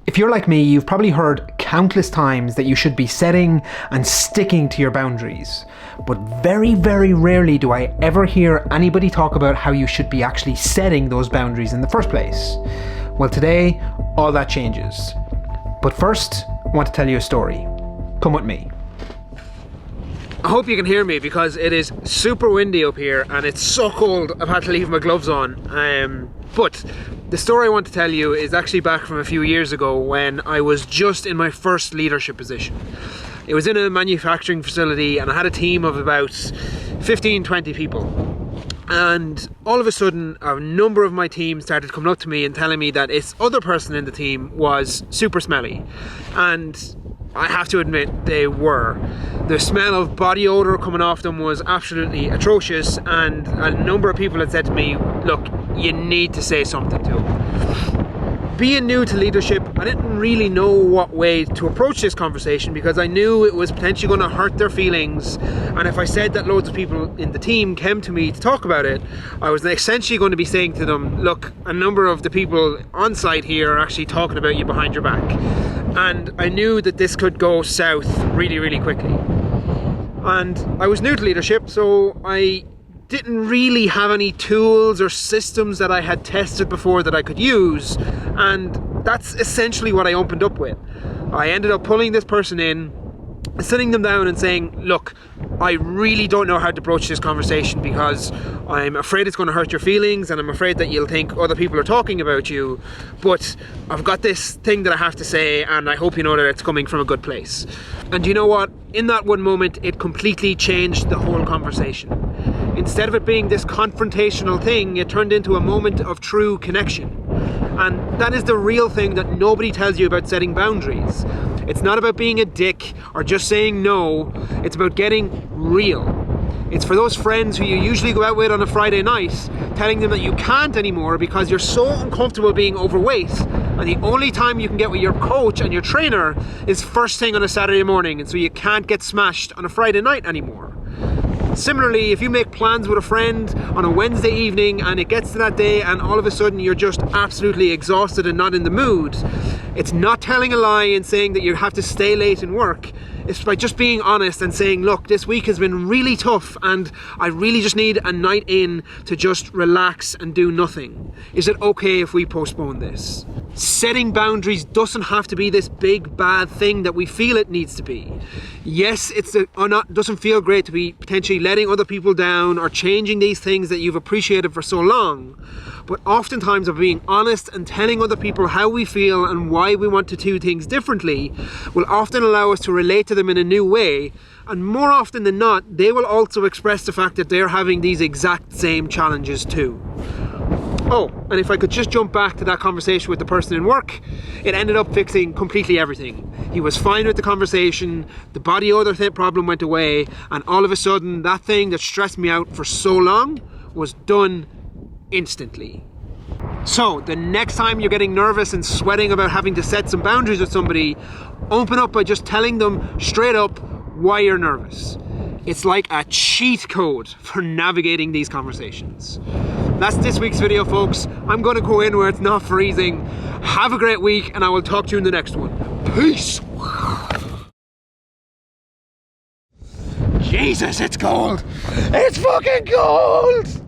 If you're like me, you've probably heard countless times that you should be setting and sticking to your boundaries. But very, very rarely do I ever hear anybody talk about how you should be actually setting those boundaries in the first place. Well, today, all that changes. But first, I want to tell you a story. Come with me. I hope you can hear me because it is super windy up here and it's so cold I've had to leave my gloves on. But the story I want to tell you is actually back from a few years ago when I was just in my first leadership position. It was in a manufacturing facility and I had a team of about 15-20 people. And all of a sudden, a number of my team started coming up to me and telling me that this other person in the team was super smelly. And I have to admit, they were. The smell of body odour coming off them was absolutely atrocious, and a number of people had said to me, look, you need to say something to him. Being new to leadership, I didn't really know what way to approach this conversation because I knew it was potentially going to hurt their feelings, and if I said that loads of people in the team came to me to talk about it, I was essentially going to be saying to them, look, a number of the people on site here are actually talking about you behind your back. And I knew that this could go south really, really quickly. And I was new to leadership, so I didn't really have any tools or systems that I had tested before that I could use, and that's essentially what I opened up with. I ended up pulling this person in, sitting them down and saying, look, I really don't know how to broach this conversation because I'm afraid it's going to hurt your feelings and I'm afraid that you'll think other people are talking about you, but I've got this thing that I have to say and I hope you know that it's coming from a good place. And you know what? In that one moment, it completely changed the whole conversation. Instead of it being this confrontational thing, it turned into a moment of true connection. And that is the real thing that nobody tells you about setting boundaries. It's not about being a dick or just saying no, it's about getting real. It's for those friends who you usually go out with on a Friday night, telling them that you can't anymore because you're so uncomfortable being overweight, and the only time you can get with your coach and your trainer is first thing on a Saturday morning, and so you can't get smashed on a Friday night anymore. Similarly, if you make plans with a friend on a Wednesday evening and it gets to that day and all of a sudden you're just absolutely exhausted and not in the mood, it's not telling a lie and saying that you have to stay late in work. It's by just being honest and saying, look, this week has been really tough and I really just need a night in to just relax and do nothing. Is it okay if we postpone this? Setting boundaries doesn't have to be this big bad thing that we feel it needs to be. Yes, it doesn't feel great to be potentially letting other people down or changing these things that you've appreciated for so long. But oftentimes of being honest and telling other people how we feel and why we want to do things differently will often allow us to relate to them in a new way, and more often than not they will also express the fact that they're having these exact same challenges too. Oh, and if I could just jump back to that conversation with the person in work, it ended up fixing completely everything. He was fine with the conversation, the body odor problem went away, and all of a sudden that thing that stressed me out for so long was done instantly. So the next time you're getting nervous and sweating about having to set some boundaries with somebody, open up by just telling them straight up why you're nervous. It's like a cheat code for navigating these conversations. That's this week's video, folks. I'm going to go in where it's not freezing. Have a great week and I will talk to you in the next one. Peace! Jesus, it's cold! It's fucking cold!